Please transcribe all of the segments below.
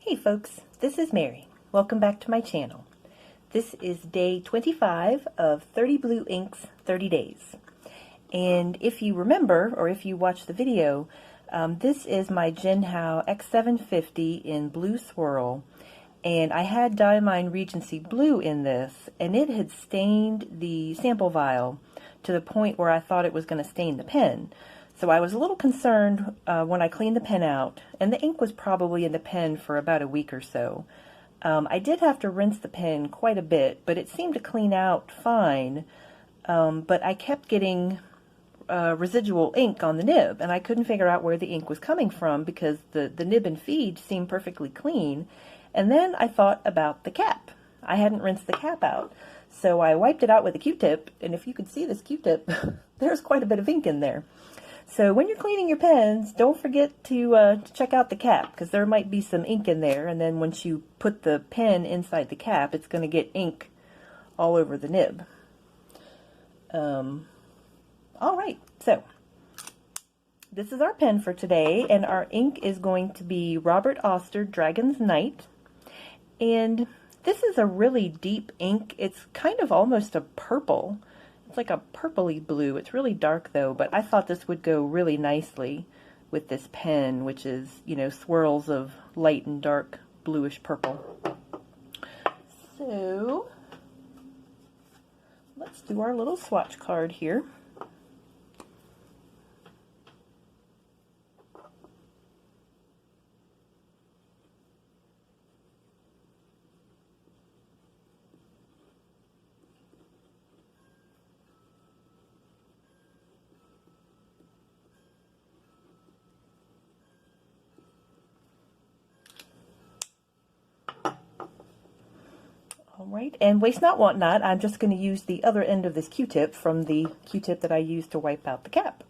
Hey folks, this is Mary. Welcome back to my channel. This is day 25 of 30 Blue Inks 30 Days. And if you remember, or if you watched the video, this is my Jinhao X750 in blue swirl. And I had Diamine Regency Blue in this, and it had stained the sample vial to the point where I thought it was going to stain the pen. So I was a little concerned when I cleaned the pen out, and the ink was probably in the pen for about a week or so. I did have to rinse the pen quite a bit, but it seemed to clean out fine, but I kept getting residual ink on the nib, and I couldn't figure out where the ink was coming from because the nib and feed seemed perfectly clean. And then I thought about the cap. I hadn't rinsed the cap out, so I wiped it out with a Q-tip, and if you could see this Q-tip, there's quite a bit of ink in there. So when you're cleaning your pens, don't forget to check out the cap, because there might be some ink in there, and then once you put the pen inside the cap, it's going to get ink all over the nib. Alright, so this is our pen for today, and our ink is going to be Robert Oster Dragon's Night. And this is a really deep ink. It's kind of almost a purple. It's like a purpley blue. It's really dark though, but I thought this would go really nicely with this pen, which is, you know, swirls of light and dark bluish purple. So let's do our little swatch card here. Alright, and waste not, want not, I'm just going to use the other end of this Q-tip from the Q-tip that I used to wipe out the cap.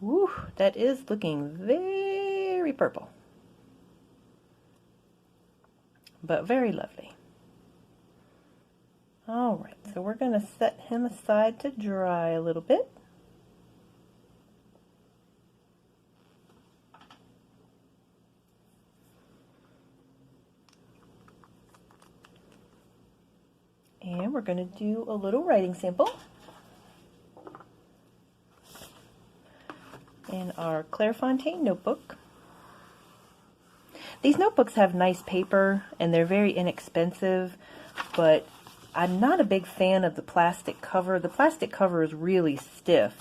Woo, that is looking very purple. But very lovely. Alright, so we're going to set him aside to dry a little bit. And we're going to do a little writing sample in our Clairefontaine notebook. These notebooks have nice paper and they're very inexpensive, but I'm not a big fan of the plastic cover. The plastic cover is really stiff,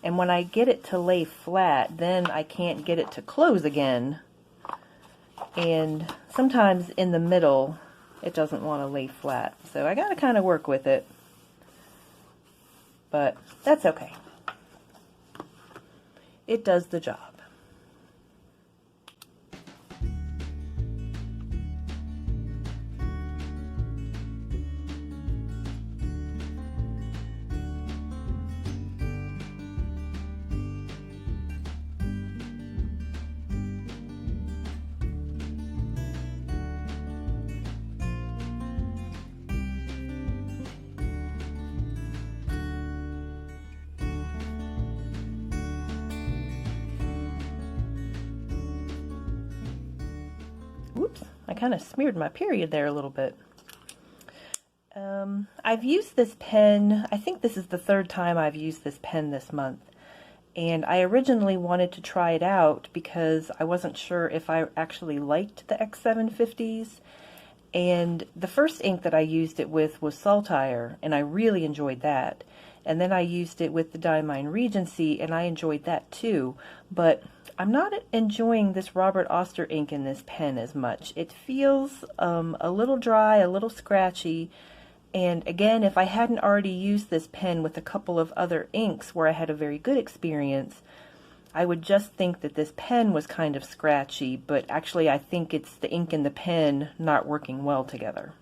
and when I get it to lay flat, then I can't get it to close again. And sometimes in the middle, it doesn't want to lay flat. So I gotta kind of work with it, but that's okay. It does the job. Whoops, I kind of smeared my period there a little bit. I've used this pen, I think this is the third time I've used this pen this month. And I originally wanted to try it out because I wasn't sure if I actually liked the X750s. And the first ink that I used it with was Saltire, and I really enjoyed that. And then I used it with the Diamine Regency, and I enjoyed that too. But I'm not enjoying this Robert Oster ink in this pen as much. It feels a little dry, a little scratchy. And again, if I hadn't already used this pen with a couple of other inks where I had a very good experience, I would just think that this pen was kind of scratchy, but actually I think it's the ink and the pen not working well together.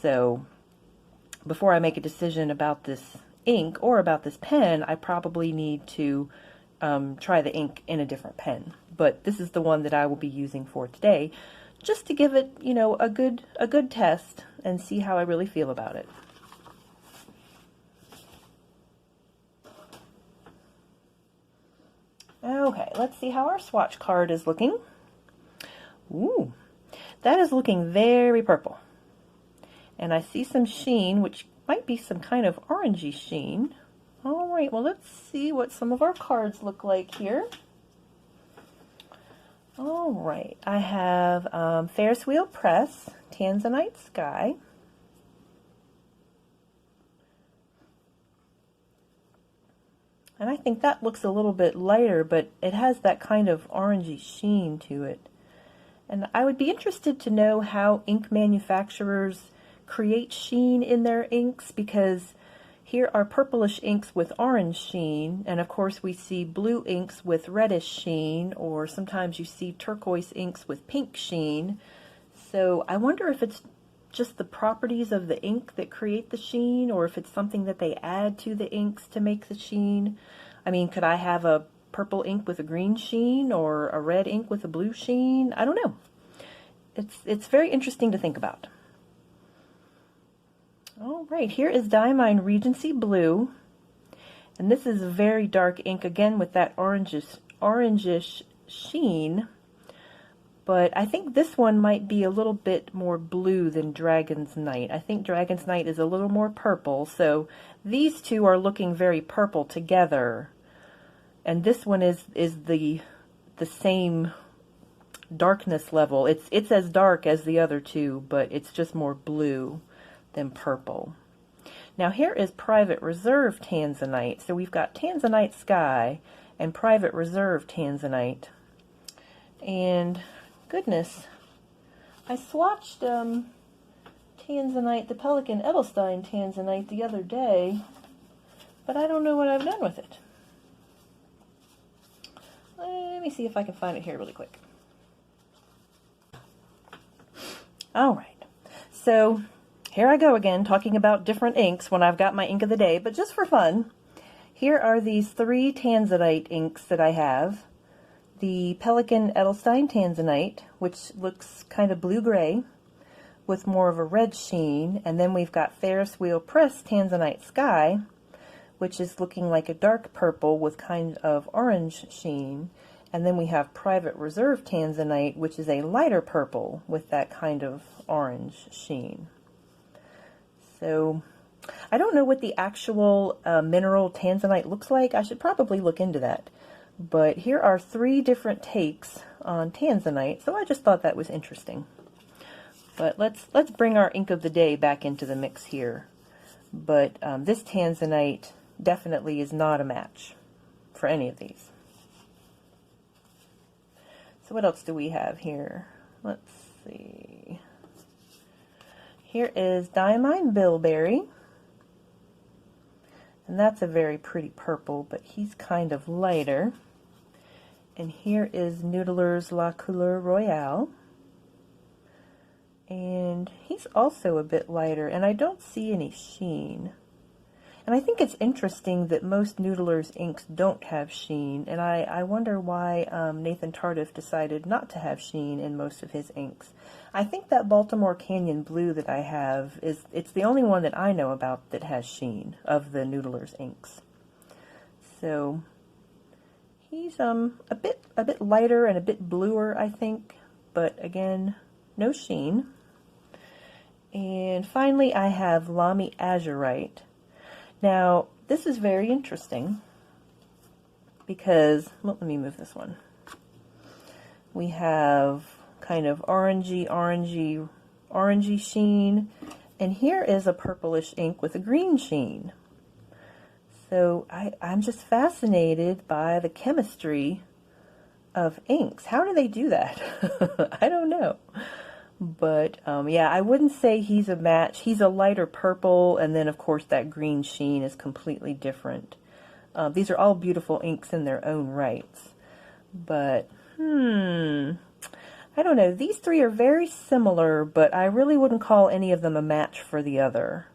So before I make a decision about this ink or about this pen, I probably need to try the ink in a different pen. But this is the one that I will be using for today, just to give it, you know, a good test and see how I really feel about it. Okay, let's see how our swatch card is looking. Ooh, that is looking very purple. And I see some sheen, which might be some kind of orangey sheen. All right, well, let's see what some of our cards look like here. All right, I have Ferris Wheel Press, Tanzanite Sky. And I think that looks a little bit lighter, but it has that kind of orangey sheen to it. And I would be interested to know how ink manufacturers create sheen in their inks, because here are purplish inks with orange sheen, and of course we see blue inks with reddish sheen, or sometimes you see turquoise inks with pink sheen. So I wonder if it's just the properties of the ink that create the sheen, or if it's something that they add to the inks to make the sheen. I mean, could I have a purple ink with a green sheen, or a red ink with a blue sheen? I don't know. It's very interesting to think about. All right, here is Diamine Regency Blue, and this is a very dark ink, again with that orangish sheen, but I think this one might be a little bit more blue than Dragon's Night. I think Dragon's Night is a little more purple, so these two are looking very purple together, and this one is the same darkness level. It's as dark as the other two, but it's just more blue than purple. Now here is Private Reserve Tanzanite. So we've got Tanzanite Sky and Private Reserve Tanzanite. And goodness, I swatched Tanzanite, the Pelikan Edelstein Tanzanite the other day, but I don't know what I've done with it. Let me see if I can find it here really quick. All right, so here I go again, talking about different inks when I've got my ink of the day, but just for fun, here are these 3 Tanzanite inks that I have. The Pelikan Edelstein Tanzanite, which looks kind of blue-gray with more of a red sheen, and then we've got Ferris Wheel Press Tanzanite Sky, which is looking like a dark purple with kind of orange sheen, and then we have Private Reserve Tanzanite, which is a lighter purple with that kind of orange sheen. So I don't know what the actual mineral Tanzanite looks like. I should probably look into that. But here are 3 different takes on Tanzanite, so I just thought that was interesting. But let's bring our ink of the day back into the mix here. But this Tanzanite definitely is not a match for any of these. So what else do we have here? Let's see. Here is Diamine Bilberry, and that's a very pretty purple, but he's kind of lighter. And here is Noodler's La Couleur Royale, and he's also a bit lighter, and I don't see any sheen. And I think it's interesting that most Noodler's inks don't have sheen, and I wonder why Nathan Tardif decided not to have sheen in most of his inks. I think that Baltimore Canyon Blue that I have it's the only one that I know about that has sheen of the Noodler's inks. So he's a bit lighter and a bit bluer, I think, but again, no sheen. And finally, I have Lamy Azurite. Now, this is very interesting because, well, let me move this one. We have kind of orangey sheen, and here is a purplish ink with a green sheen. So I'm just fascinated by the chemistry of inks. How do they do that? I don't know. But yeah, I wouldn't say he's a match. He's a lighter purple, and then of course that green sheen is completely different. These are all beautiful inks in their own rights. But, I don't know. These 3 are very similar, but I really wouldn't call any of them a match for the other.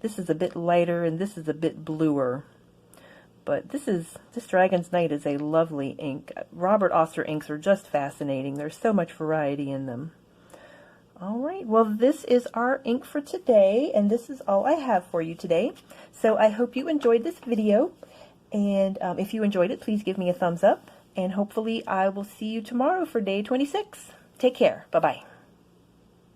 This is a bit lighter, and this is a bit bluer. But this Dragon's Night is a lovely ink. Robert Oster inks are just fascinating. There's so much variety in them. All right, well, this is our ink for today, and this is all I have for you today. So I hope you enjoyed this video, and if you enjoyed it, please give me a thumbs up, and hopefully I will see you tomorrow for day 26. Take care. Bye-bye.